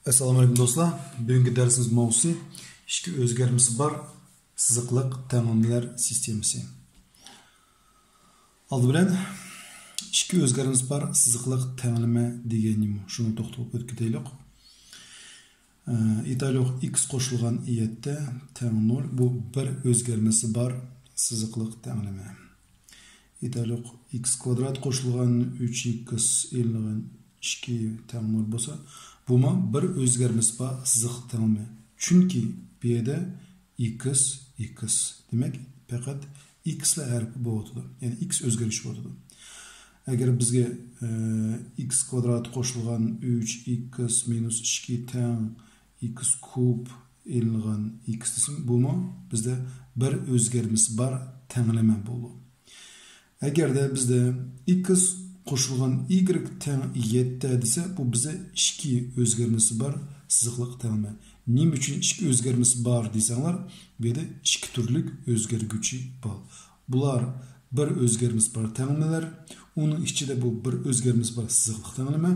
Assalomu alaykum do'stlar. Bugungi darsimiz mavzusi ishki o'zgarmasi bor siziqliq ta'minotlar sistemasi. Oldi bilan ishki o'zgarmasi bor siziqliq ta'minlama degani nima? Shuni to'xtalib o'taylik. Italiyoq x qo'shilgan iyatda ta'minot bu bir o'zgarmasi bor siziqliq ta'minlama. Italiyoq x kvadrat qo'shilgan 3x ilg'an 2 ta'minot bo'lsa, bu bir o'zgarmasi bor siziqliq ta'minlama. Chunki bu yerda x demak faqat x la harfi bo'ladi. Ya'ni x o'zgarish bo'ladi. Agar bizga x kvadrat qo'shilgan 3x minus 2 tang x kub ilg'an x desam, bu bizda bir o'zgarmasi bor ta'minlama bo'ladi. Agarda bizda x qo'shilgan y tang 7 desa, bu bize 2 o'zgarmasi bor siziqliq ta'minlama. Nima uchun 2 o'zgarmasi bor desanglar, bu yerda 2 turlik o'zgarguvchi bor. Bular bir o'zgarmasi bor ta'minlamalar. Uning ichida bu bir o'zgarmasi bor siziqliq ta'minlama.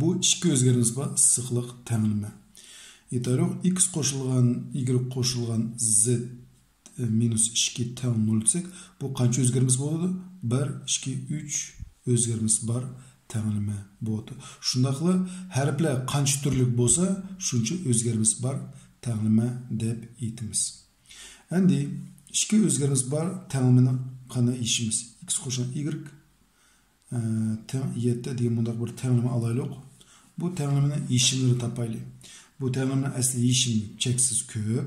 Bu 2 o'zgarmasi bor siziqliq ta'minlama. Yetarli x qo'shilgan y qo'shilgan z minus 2 tang 0 desek, bu qancha o'zgarmasi bo'ladi? 1, 2, 3 o'zgarmasi bor ta'minlama bo'ladi. Shundaqla harflar qancha turlik bo'lsa, shuncha o'zgarmasi bor ta'minlama deb aytamiz. Endi 2 o'zgarmasi bor ta'minlamani qanday ishimiz? X qo'shilgan y tang 7 degan bunday bir ta'minlama olaylik. Bu ta'minlamani ishimini topaylik. Bu ta'minlama asli ishimi cheksiz ko'p.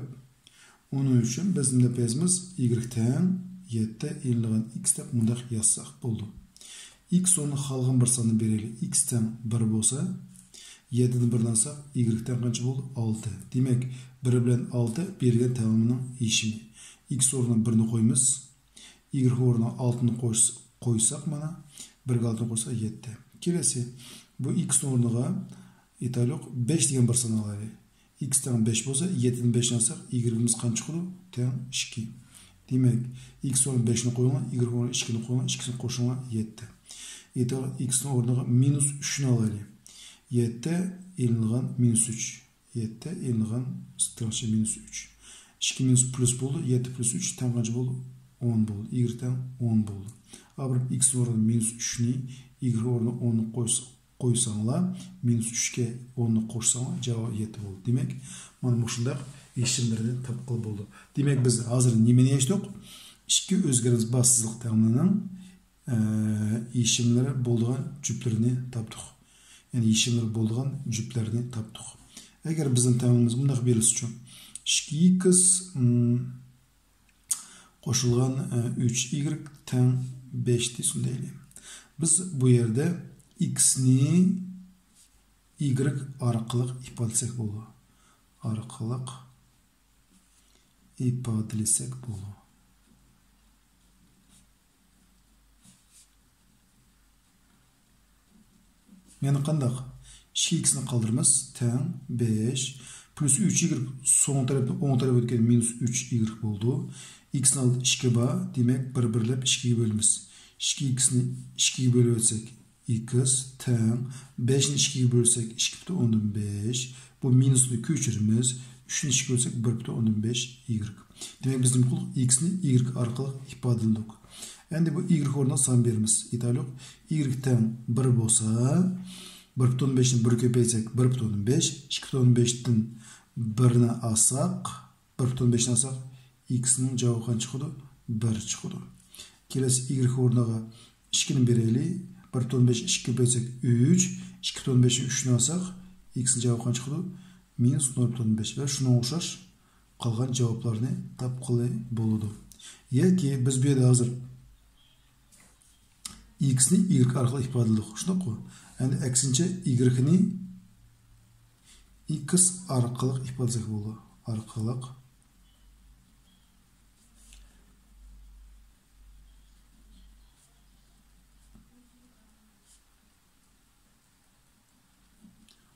Onun uchun biz nima yapamiz? Y tang 7 ilg'an x deb bunday yozsak bo'ldi. X o'rniga qolgan bir sonni beraylik. X tang 1 bo'lsa, 7 ni 1 dan olsak, y tang qancha bo'ldi? 6. Demak, 1 bilan 6 bergan ta'minlamaning ishimi. X o'rniga 1 ni qo'yamiz. Y o'rniga 6 ni qo'ysak, mana 1 ga 6 ni qo'ysak 7. Kelasi, bu x o'rniga italiyoq 5 degan bir son olaylik. X tang 5 bo'lsa, 7 ni 5 dan olsak, y'imiz qancha bo'ldi? Tang 2. Demak, x o'rniga 5 ni qo'ygan, y o'rniga 2 ni qo'ygan, 2 ni qo'shgan 7. Yetar x o'rniga minus 3 ni olaylik. 7 ilg'an minus 3. 7 ilg'an tangchi minus 3. 2 minus plus bo'ldi, 7 plus 3 tang qancha bo'ldi? 10 bo'ldi. Y tang 10 bo'ldi. Abrib x o'rniga minus 3 ni, y o'rniga 10 ni qo'ysanglar, minus 3 ga 10 ni qo'shsanglar, javob 7 bo'ldi. Demak, mana shunday ishimlarni topqil bo'ldi. Demak, biz hozir nimani eshitdik? 2 o'zgarmasi bor siziqliq ta'minlamaning ishimlari bo'lgan juftlarini topdik. Ya'ni ishimlari bo'lgan juftlarini topdik. Agar bizning ta'minlamamiz bunday berilsa uchun 2x qo'shilgan 3y tang 5 desin deylik. Biz bu yerda x ni y orqali ifodalasak bo'ladi. Orqali ifodalasak bo'ladi. Yani qandaq? 2x ni qoldiramiz. Tang 5 plus 3y so'ng tarafda o'ng tarafga o'tgan minus 3y bo'ldi. X ni oldi 2 bor, demak 1 birlab 2 ga bo'lamiz. 2x ni 2 ga bo'lib o'tsak x tang 5 ni 2 ga bo'lsak 2,5. Bu minusni ko'chiramiz. 3 ni 2 ga bo'lsak 1,5y. Demak biz nima qildik? X ni y orqali ifodaladik. Endi bu y o'rniga son beramiz. Italiyoq y tang 1 bo'lsa, 1,5 ni 1 ko'paytsak 1,5, 2,5 dan 1 ni olsak, 1,5 ni olsak, x ning javobi qancha chiqadi? 1 chiqadi. Kelasi y o'rniga 2 ni beraylik. 1,5 2 ko'paytsak 3, 2,5 ni 3 ni olsak, x ning javobi qancha chiqadi? Minus 0,5 va shunga o'xshash qolgan javoblarni topqili bo'ladi. Yoki biz bu yerda hozir x ni y orqali ifodaladik. Shunday-ku. Endi aksincha y ni x orqali ifodalasak bo'ladi. Orqali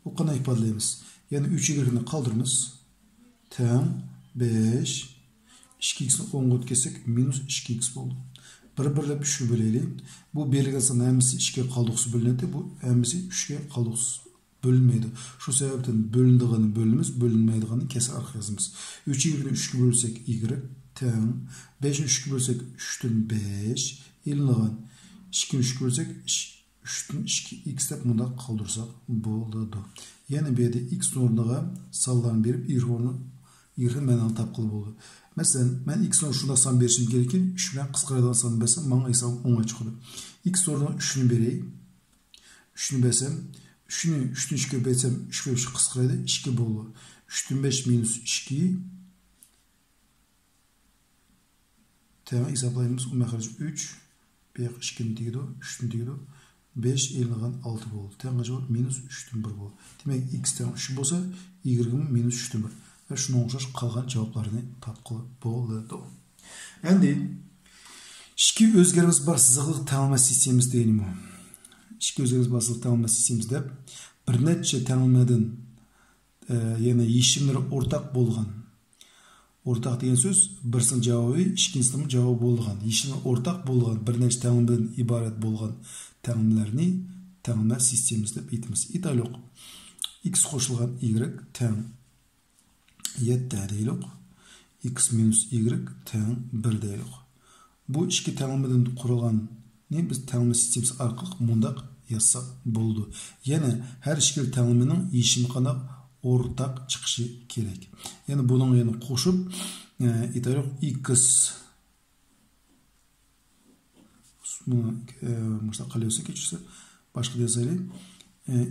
o qanday ifodalaymiz? Ya'ni 3y ni qoldiramiz. Tang 5 2x ni 10 ga o'tkazsak minus 2x bo'ldi. Bir-birlab 3 ga bo'laylik. Bu berilgan son hammasi 2 ga qoldiqsiz bo'linadi. Bu hammasi 3 ga qoldiqsiz bölünmeydi. Şu sebepten bölündüğünü bölümümüz, bölünmeydiğini kesir arka yazımız. 3'ü 3'e bölsek y teң. 5'i 3'e bölsek 3'tün 5. İlliğin 2'ni 3'e bölsek 3'tün 2 x dep bunda kaldırsak boladı. Yani bir de x ornuğa sallarını berip y menal tapqılı boldu. Mesela ben x ornuğa şunda san berişim gerekin 3 bilen kısqaraydan san bersem bana hesabım 10'a çıkıdı. X ornuğa 3'ünü bereyim. 3'ünü bersem 3'ünü 3'tün 2'ye bersem 3 bölüp 3 kısqaraydı 2 boldu. 3'tün 5 minus 2 teң hesaplayımız o məxaric 3 bir 2'nin deydi 3'tün deydi 5 eliniğen 6 boldu. Teң kaç minus 3'tün 1 boldu. Demek x teң 3 bolsa y'nin minus 3'tün 1. Ve şuna oxşaş kalgan cevaplarını tapqılı boldu. Endi iki özgerimiz bar sızıqlıq təңilmə sistemimiz deyilmi o. İki özgerimiz bar sızıqlıq təңilmə sistemimizde bir neçe təңilmədən yani yeşimleri ortak bolğan. Ortak degan söz birisinin cevabı, ikincisinin cevabı bolğan. Yeşimleri ortak bolğan bir neçe təңilmədən ibaret bolğan təңilmələrini təңilmə sistemimiz dep aytamiz. İtaliq x qoşulğan y teң 7 deylik. X minus y teң 1 deylik. Bu iki təңilmədən qurulğan ne biz təңilmə sistemisi arqılıq mundaq yazsak boldu. Yani her iki təңilmənin yeşimi qanaq ortak çıkışı gerek. Yani bunun yani koşup italiq x bunu kalıyorsa geçirse başka yazayım.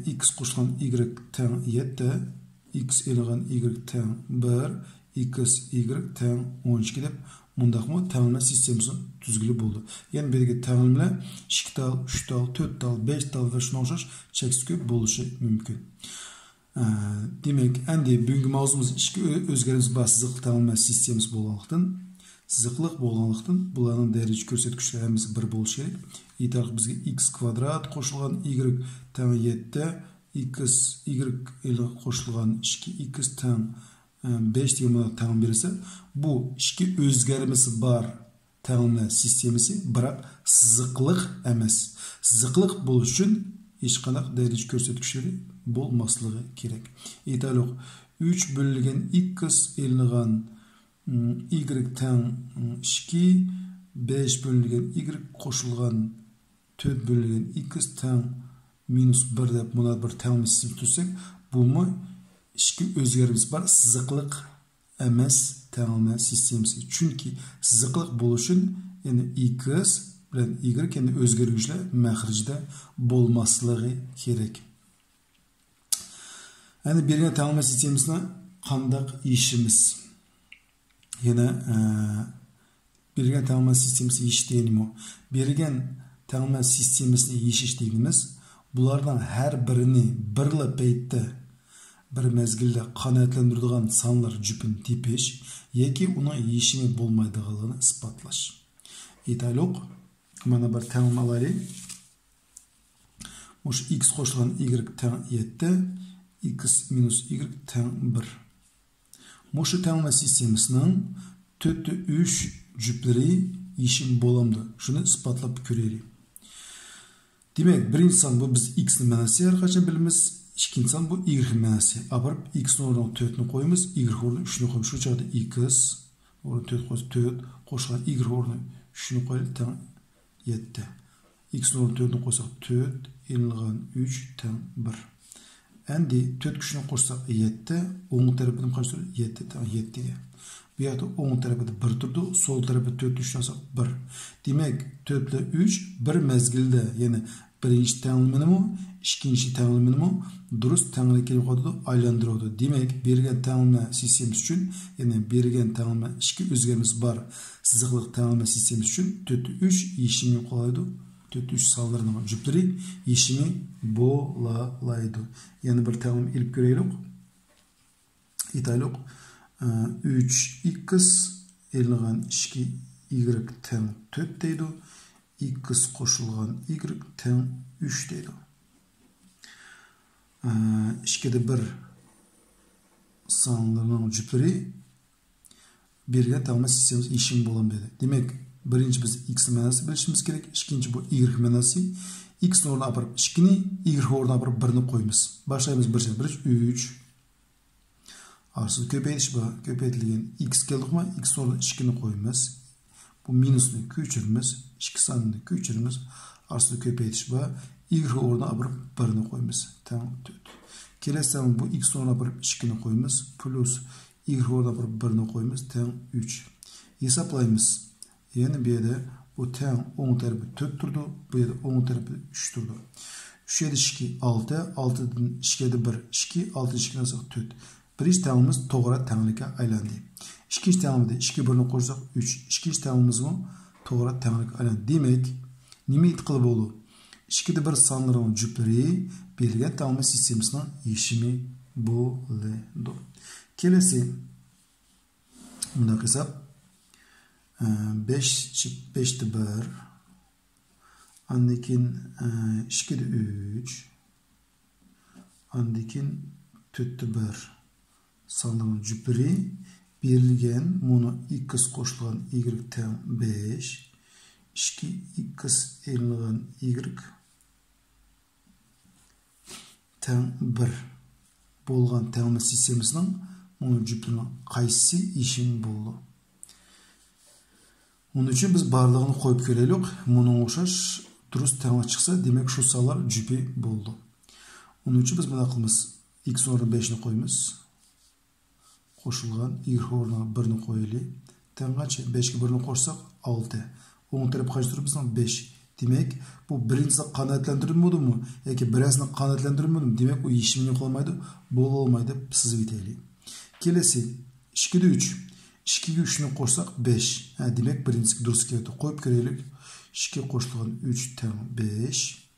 X koşulan y teң 7 x eliğen y teң 1 x y teң 12 dep mundaq mı təңilmə sistemimizin düzgülü boldu. Yani belki təңilmə 2 tal, 3 tal, 4 tal, 5 tal ve şuna oxşaş çeksiz köp boluşu mümkün. Demek endi bugünkü mavzumuz iki özgerimiz bar sızıqlıq təңilmə sistemimiz bolğanlıqdan, sızıqlıq bolğanlıqdan bularning dərəcə görsətküçləri həmmisi bir boluşı gerek. İtaq bizga x kvadrat qoşulğan y teң 7 x y ile qoşulğan 2 x teң 5 degan buna təңil verirse bu iki özgerimiz bar təңilmə sistemisi biroq sızıqlıq emas. Sızıqlıq boluş üçün hech qanday dərəcə görsətküçləri bolmaslığı gerek. İtaliq 3 bölüngen x eliğen y teң 2 5 bölüngen y qoşulğan 4 bölüngen x teң minus 1 dep buna bir təңilmə sistemi tutsaq bu mu iki özgerimiz bar sızıqlıq emas təңilmə sistemisi. Çünkü sızıqlıq boluşun yani x bilen y kendi özgergüçler məxricdə bolmaslığı gerek. Yani birine təңilmə sistemisine qandaq işimiz. Yine birgen təңilmə sistemisi işleyeni o. Birgen təңilmə sistemisini işleydiğimiz bulardan her birini birla peytte bir mezgilde qanaatlandırdıgan sanlar cüpün tepeş yeki ona işimi bolmaydığını ispatlaş. İtaliq mana bir təңilmələri Oş x qoşulğan y teң 7 x minus y teң 1. Moşu təңilmə sistemisinin 4-3 cüpleri işim bolamdı. Şunu ispatlap görelim. Demek birinci san bu biz x'nin mənası әрқашан bilimiz. İkinci san bu y mənası. Aparıp x'nin orada 4'ünü koyumuz. Y orada 3'ünü koyumuz. Şu çağda x orada 4 koyumuz. 4 qoşulğan y orada 3'ünü koyumuz. Teң 7. X'nin orada 4'ünü koysak 4 eliğen 3 teң 1. Endi 4 küçüğünü koşsak 7, oğun tarafının kaç turdu? 7 teң 7. Bu yada oğun tarafı da 1 turdu, sol tarafı 4 düşünsek 1. Demek 4 ile 3 bir mezgilde yani birinci təңilməni mi, ikinci təңilməni mi durus təңillikleri koydu, aylandırıyordu. Demek bergen təңilmə sistemimiz için yani bergen təңilmə iki özgerimiz bar sızıqlıq təңilmə sistemimiz için 4-3 işimi kolaydı. 4-3 sallarının cüpleri işimi bolalaydı. Yani bir təңilmə ilip göreylik. İtaliq 3x eliğen 2 y teң 4 deydi. X qoşulğan y teң 3 deydi. 2'de 1 sanlarının cüpleri bergen təңilmə sistemimiz işimi bolam dedi. Demek birinci biz x mənası bilişimiz gerek. İkinci bu y mənası. X'nin ornuna aparıp 2'ni, Y ornuna aparıp 1'ni koyumuz. Başlayımız 3. Arsız köpeytiş bu. Köpeytilgen X geldik mi? X ornuna 2'ni koyumuz. Bu minusunu köçürümüz. 2 sanını köçürümüz. Arsız köpeytiş bu. Y ornuna aparıp 1'ni koyumuz. Tamam. Kelesi zaman bu X ornuna aparıp 2'ni koyumuz. Plus Y ornuna aparıp 1'ni koyumuz. Tamam. 3. Hesaplayımız. Yani bir yerde bu tam 10 tarafı 4 turdu. Bu yerde 10 tarafı 3 turdu. 3 7 2 6. 6'dan 2 7 1 2. 6 2 nasıl 4. Birinci tamamımız to'g'ri tanglikka aylandı. İkinci tamamda 2 1'ni qo'shsak 3. İkinci tamamımız mı to'g'ri tanglikka aylandı. Demek nima aytqili bo'ldi? 2'de 1 sonlarining juplari berilgan tamom sistemasining yechimi bo'ladi. Kelasi bunda qilsak 5'te 1 andikin 2'de 3 andikin 4'te 1 sonlarının juplari berilgan bunu x qo'shilgan y teng 5 2x elingan y teng 1 bo'lgan tamom sistemasining bunu juplarining qaysi ishim bo'ldi? Onun için biz barlığını koyup görelim. Bunun oxşaş durus tamamen çıksa demek şu sayılar cüpi buldu. Onun için biz buna kılımız x ornuna 5'ni koyumuz. Koşulgan y ornuna 1'ni koyuli. Tangaç 5'e 1'ni koşsak 6. 10 tarafı kaç durup bizden 5. Demek bu birincisi kanatlandırılmadı mı? Eki birincisini kanatlandırılmadı mı? Demek o işimini koymaydı. Bol olmaydı. Sizi biteyli. Kelesi 2'de 3. 2'ye 3'ni qo'shsak 5. Demek birincisi durus keldi. Qo'yib ko'raylik. 2'ga qo'shilgan 3 teng 5.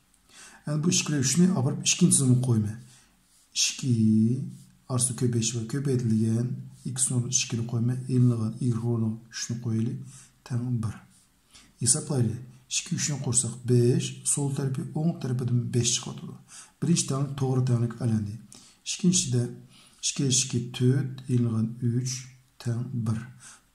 Yani bu 2'ga 3'ni aparıp ikkinchisini qo'yma. 2 arası köpeyiş var. Köpeytilgan x o'rniga 2'ni qo'yma. Elingan y o'rniga 3'ni qo'yaylik. Teng 1. Hesaplaylik. 2 3'ni qo'shsak 5. Sol tarafı 10 tarafından 5 chiqadi. Birinchi tanglik to'g'ri tanglik alandi. İkincisida 2 2 4 elingan 3 teng 1.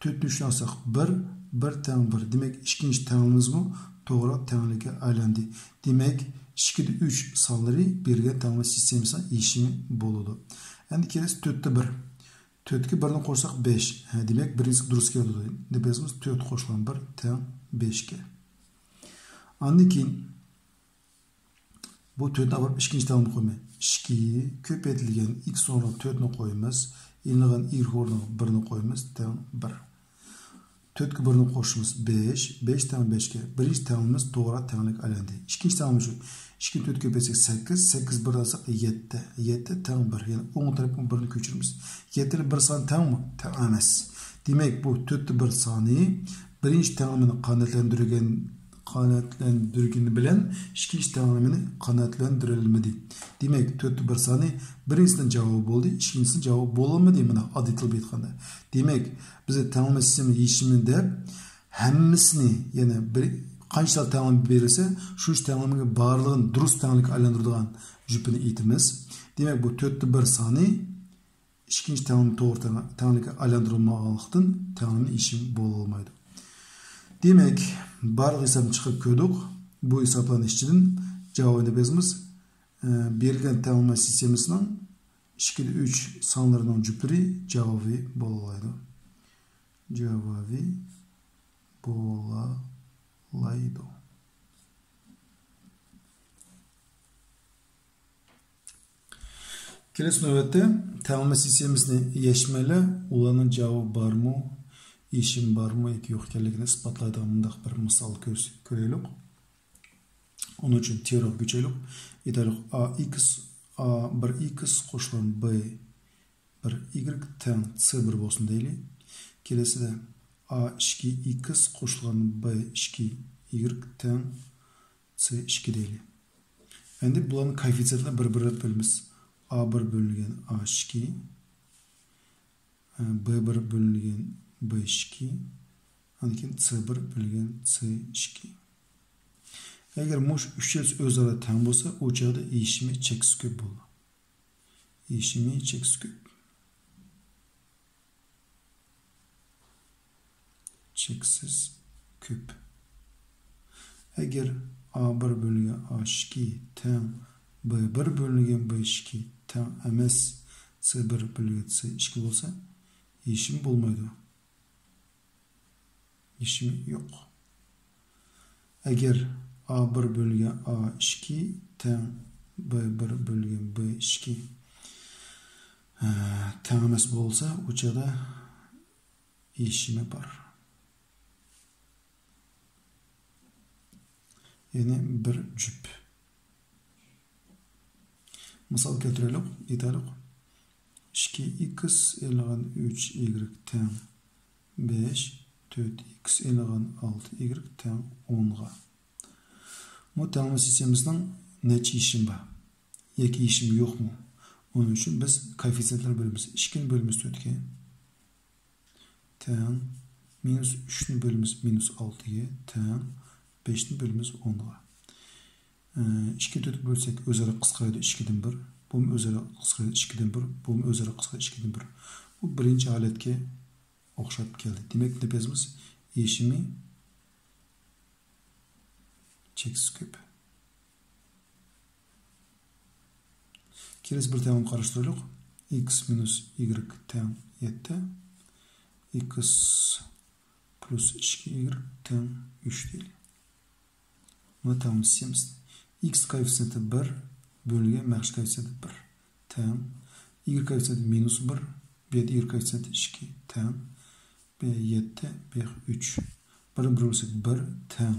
4'ünü 3'ünü alsak 1, 1 teng 1. Demek ikinci tengimiz mi? To'g'ri tenglikka aylandı. Demek 2'de 3 sonlari bergan tenglik sistemasining yechimi bo'ladi. Endi kelasi 4'te 1. 4'ga 1'ni qo'shsak 5. Demek birinchisi durus keladi. Debesimiz 4 qo'shilgan 1 teng 5'ga. Andan keyin bu 4'ni alib ikinci tenglikni qo'ymay. 2 ko'paytirilgan x o'rniga 4'ni qo'yamiz. Elingan y o'rniga 1'ni qo'yamiz. Teng 1. 4'ga 1'ni qo'shimiz 5. 5 teng 5'ga. Birinchi tengimiz to'g'ri tenglik aylandi. Ikkinchi tengimiz shu. 2 4 ko'paytsak 8. 8 1 alsak 7. 7 teng 1. Yani 10 tarafdan 1'ni ko'chiramiz. 7 ile 1 son tengmi? Teng emas. Demek bu 4'te 1 soni birinchi tengini qanotlandirgani bilan ikkinchi tengini qanotlantirilmadi. Demek 4'te 1 soni birinchisining javobi bo'ldi, ikkinchisining javobi bo'lmadi. Mana oddiy tilda aytganda. Demek bize tanlama sistemi yechimida hammasini, ya'ni bir qancha tanlama berilsa, shu tanlamaga barlig'ini durust tanglikka aylantiradigan jupini aytamiz. Demek bu 4'te 1 soni ikkinchi tanlama to'g'ri tanglikka aylantirilmaganlikdan tanlama yechim bo'la olmaydi. Demek barliq hesabni chiqib ko'rdik. Bu hisoblanishchidan javobini bezimiz berilgan tanlama sistemasining 2'de 3 sonlarining juplari javobi bo'laydi. Javobi bo'laydi. Kelasi navbatda tanlama sistemasini yechmali, ularning javobi bormi, yechim bormi yoki yo'q ekanligini isbotlaydigan bunday bir misol ko'raylik. Onun uchun teoriyaga ko'chaylik. Aytaylik A1x qo'shilgan B1y teng C1 bo'lsin deylik. Kelasida A2x qo'shilgan B2y teng C2 deylik. Endi bularning koeffitsiyentlarini bir-birlab bo'lamiz. A1 bo'lingan A2, B1 bo'lingan B2, andan C1 bo'lingan C2. Eğer muş üçlüsü özara teng bo'lsa, o chog'da yechimi cheksiz ko'p bo'ladi. Yechimi cheksiz ko'p. Cheksiz ko'p. Eğer A1 bölüngen A2 teң B1 bölüngen B2 teң emas C1 bölüngen C2 bolsa, yeşim bolmaydı. Yeşim yok. Eğer A1 bölüngen A2 teң B1 bölüngen B2 teң emas bolsa, uçada yeşimi var. Yani bir cüp. Misal keltirelim, aytaylik. 2x elgan 3y teң 5, 4x elgan 6y teң 10'ga. Bu təңlama sistemimizin neçə işim var? Yeki işim yok mu? Onun için biz koefisiyentler bölümümüz 2'nin bölümümüz 4'ge teң minus 3'nin bölümümüz minus 6'ga teң 5'nin bölümümüz 10'ga. 2'ye 4 bölsek özara kıskaraydı 2'den 1. Bu özara kıskaraydı 2'den 1. Bu özara kıskaraydı 2'den 1. Bu birinci aletke okşatıp geldi. Demek ne bezimiz? Eşimi çeksiz köp. Kelesi bir teğmen karıştırıyoruz. X minus y teң 7. X plus 2y teң 3 değil. Buna teğmen sistemimiz. X koefisiyenti 1 bölüngen məxş koefisiyenti 1 teң. Y koefisiyenti minus 1. B y koefisiyenti 2 teң. B7 B3. 1'in 1 bölsek 1 teң.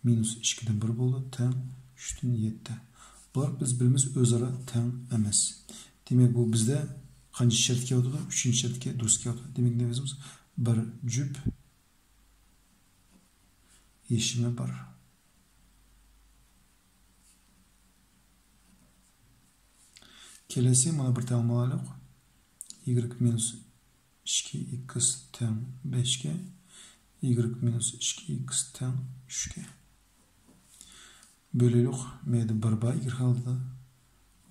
Minus 2'den 1 boldu. Teң 3'ten 7. Bular biz bilimiz özara teң emas. Demek bu bizde kaçıncı şartke oldu da? 3. şartke durske oldu. Demek ne bizimiz? Bir cüp yeşimi var. Kelesi mana bir teğmen alalım. Y minus 2x teң 5'ge y minus 2x teң 3'ge. Bölülük meyde 1 ba y kaldı.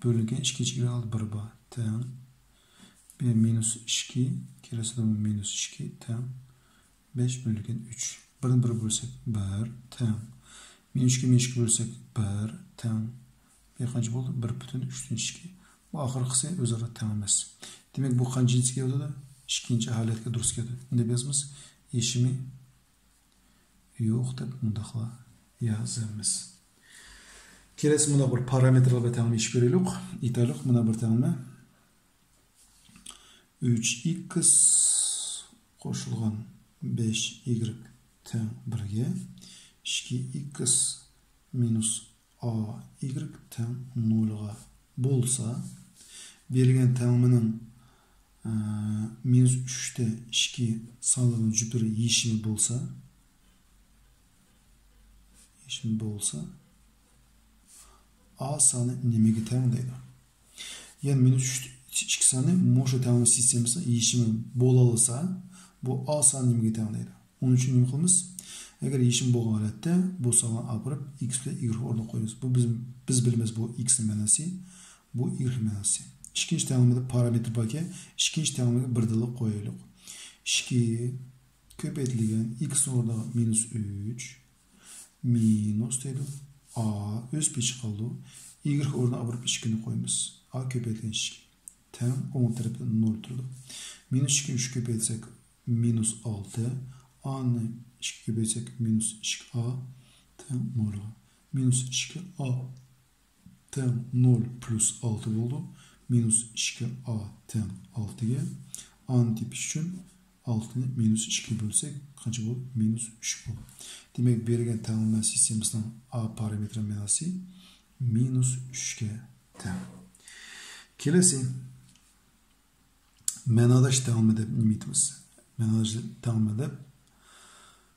Bölüngen 2 y kaldı 1 ba teң. B minus 2 kelesi de minus 2 teң 5 bölüngen 3. 1'in 1 bölsek 1 teң. Minus 2 bölsek 1 teң. B kaç oldu? 1 bütün 3'ten 2. Bu ahırkısı özara teң emas. Demek bu kaçıncı geldi da? İkinci haletke durus geldi. Ne bezimiz? Yeşimi yok deb mundaqla yazamiz. Kelesi buna bir parametrlar ve teğmen iş görelük. İtalik buna bir teğmen 3x koşulgan 5y teң 1'ge 2x minus a y teң 0'ga bolsa verilgen teğmenin minus 3'te 2 sağlanan cüpleri yeşimi bolsa A sanı nemege teң deydi. Yani minus 2 sanı moşu teğmen sistemisi yeşimi bolalasa bu A sanı nemege teң deydi. Onun için ne kılımız? Eğer yeşim bolgan halatda bu sana apırıp x ile y orada koyuyoruz. Bu biz bilmez bu x'in mənası, bu y mənası. İkinci teğmende parametre baki, ikinci teğmende birdilik koyuyoruz. 2 köpeytilgen x orada minus 3 minus deydi. A öz peçi kaldı. Y orada apırıp 2'ni koyuyoruz. A köpeytilgen 2. Teң onun tarafı 0 turdu. Minus 2 3 köpeytsek minus 6. A'nı 2 köpeytsek minus 2a teң 0. Minus 2a teң 0 plus 6 oldu. Minus 2a teң 6'ya. A'nın tipi için 6'nı minus 2 bölsek kaçı bu? Minus 3 bu. Demek bergen teğmen sistemimizden A parametre mənası minus 3'ge teң. Kelesi mənadaş teğmede limitimiz.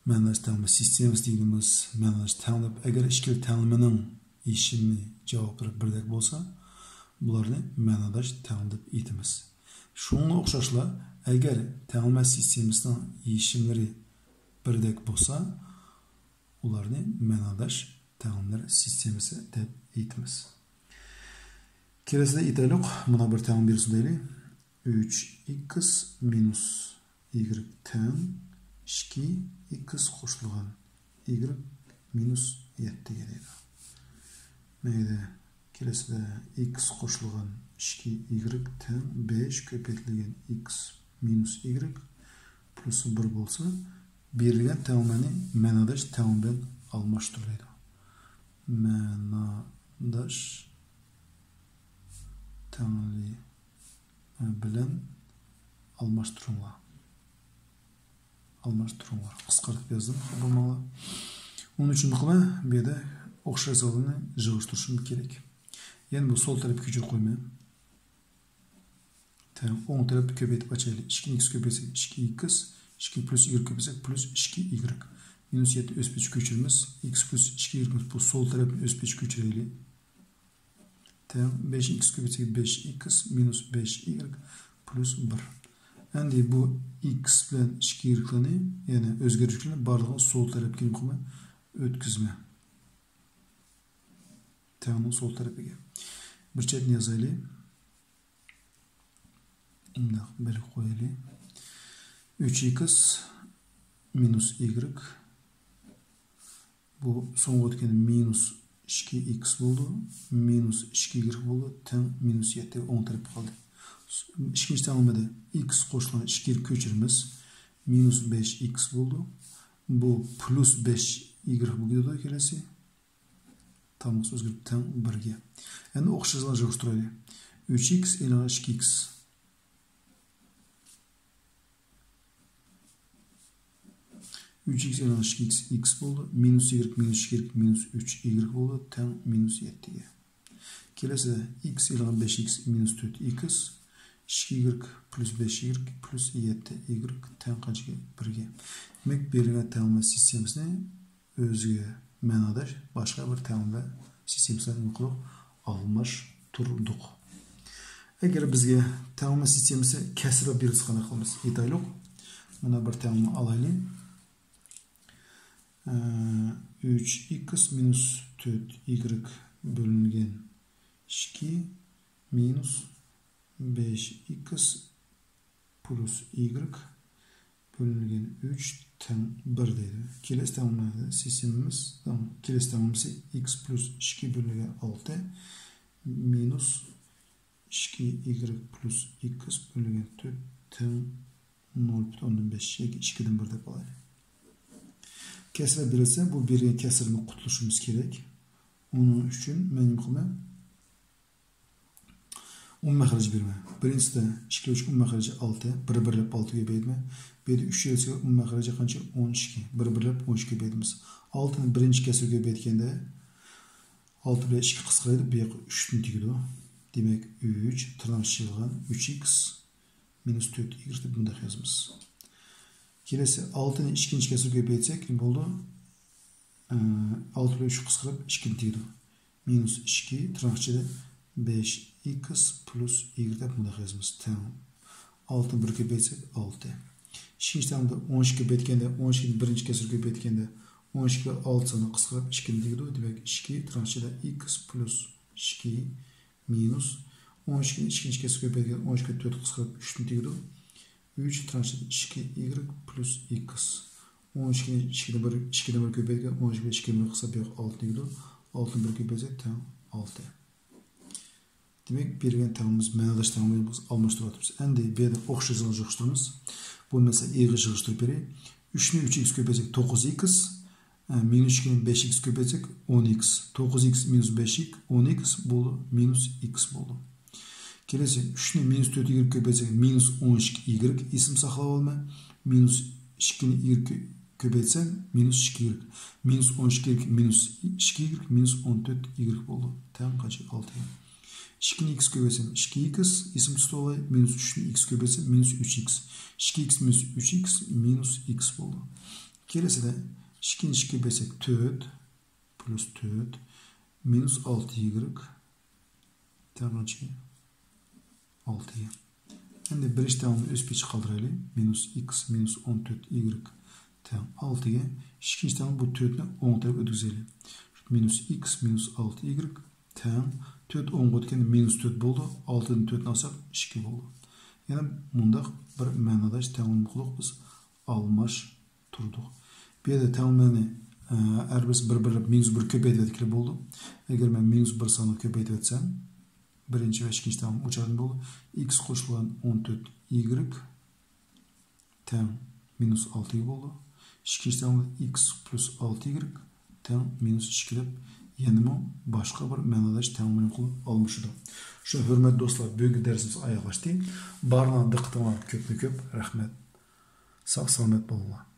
Mənadaş teğmen sistemimiz dediğimiz mənadaş teğmen eğer işkel teğmenin işini cevapları birdek bolsa bularını mənadaş teğmen deb aytamiz. Şununla okşaşla eğer teğmen sistemimizden işimleri birdek bolsa ularını mənadaş teğmenler sistemisi deb aytamiz. Keleside aytaylik, buna bir teğmen birisi deyli. 3x minus y teң 2x koşulgan y minus 7 geledi. Meyde keleside x qoşulgan 2y ten 5 köpeytilgen x minus y plus 1 bolsa berilgen tağımani menadaş tağım bilen almaştırılıydı. Menadaş tağımli bilen almaştırılma. Qısqartıp yazdım. Bulmalı. Onun için bakıma bir de okşay salını jığıştırışım gerek. Yani bu sol tarafı küçük koyma. Tamam. 10 tarafı köpeytip açaylı. 2x köpeysek 2x. 2 plus y köpeysek plus 2y. Minus 7 öz peç köçürümüz. X plus 2y bu sol tarafın öz peç köçüreyli. Tamam. 5x köpeysek 5x minus 5y plus 1. Endi bu x bilen 2y yani özgürlüklerini barlığın sol tarafı kim koyma ötküzme. Tamam, sol tarafı gel. Bir çetini yazaylı. Bir koyaylı. 3x minus y. Bu son ötken minus 2x buldu. Minus 2y buldu. Tam minus 7 10 tarafı kaldı. İkinci tamamladı. X koşulan 2y köçürümüz. Minus 5x buldu. Bu plus 5y bu gidiyordu kelesi. Tamam, özgürlük tam 1'ge. Yani okşayızlar jığıştıraylı. 3x ile 2x. 3x ile 2x x buldu. Minus y minus 2y minus 3y buldu. Tam minus 7'ge. Kelesi de x ile 5x minus 4x. 2y plus 5y plus 7y tam kaçıge 1'ge. Demek belirlen tamamla sistemimizde özgü menadaş başka bir tamamla sistemimizden yukarı almış turduk. Eğer bizge tamamla sistemimizi kesir bir sıkıntı kılmız yeterli. Buna bir tamamla alayım. 3x minus 4y bölüngen 2 minus 5x plus y bölüngen 3 tam 1 deydi. Keles tamamladı. Sistemimiz tamam. Keles tamamlaması x plus 2 bölüngen 6 minus 2y plus x bölüngen 4 tam 0.15 2'den 1'de kalır. Kesre birisi bu birine kesirme kurtuluşumuz gerek. Onun için benim kılmam mahraj birme. Birincisi de 2 3 mahrajı 6. 1 birlep 6'ya bölme. Bir de 3 yerse mahrajı qancha 12. 1 birlep 12 bölmemiz. 6'nın birinci kesirge bölgende 6 bilan 2 qisqaraydi. Bu yoqqa 3 tegdi. Demek 3 tırnaqçılgan 3x minus 4y deb bunda yazamiz. Kelesi 6'nın ikinci kesirge bölsek ne oldu? 6 bilan 3 qisqarib 2 tegdi. Minus 2 tırnaqçıda 5x plus y deb bunda yazamiz. Tamam. 6'ın 1'ge bölsek 6. İkinci tamamda 12'ge bölgende 12'nin birinci kesirge bölgende 12 6'sını qisqarib 2 tegdi. Demek 2 tırnaqçıda x plus 2 minus 12'nin ikinci kesirge bölgende 12'ge 4 qisqarib 3 tegdi. 3 tırnaqçıda 2y plus x. 12'nin 2'den 1'ge bölgende 12'ge 2'den 1 qisqarib 6 tegdi. 6'ın 1'ge bölsek tam 6. Demek bergen tamamımız, menadaş tamamımız almıştırıyoruz. Endi bir de okşayızını jığıştırımız. Bu mesela y'yi jığıştırıp beri. 3'nü 3x köpecek 9x. Minus 2'nin 5x köpecek 10x. 9x minus 5x 10x bolu minus x bolu. Kelesi 3'nü minus 4y köpecek minus 12y isim saxlap alma. Minus 2'ni y köpetsen minus 2y. Minus 12y minus 2y minus 14y bolu. Tam kaçı 6. 2'ni x köpetsem 2x isim tutu olay. Minus 3'nü x köpetsem minus 3x. 2x minus 3x minus x oldu. Kelesi de 2'ni 2 köpetsek 4 plus 4 minus 6y ternaçı 6'ya. Şimdi birinci tamamını öz peçi kaldırayım. Minus x minus 14y tam 6'ya. İkinci tamam bu 4'ünü 10 tarafı ödüzelim. Minus x minus 6y tam 4 10 ötken minus 4 oldu. 6'nın 4'ünü alsak 2 oldu. Yani bunda bir menadaş tamamlıqlıq biz almış turduk. Bir de tamamını Her birisi bir minus 1 köpeytip oldu. Eğer ben minus 1 sanı köpeytip etsem, birinci ve ikinci tamam uçarım oldu. X koşulan 14 y tem minus 6 oldu. İkinci tamam x plus 6y tem minus 2 deb yanıma başka bir menadaş temin kılıp almışdı. Şu hürmet dostlar, bugün dersimiz ayaklaştı. Barına diqqatıma köp rahmet. Sağ salamet bolunlar.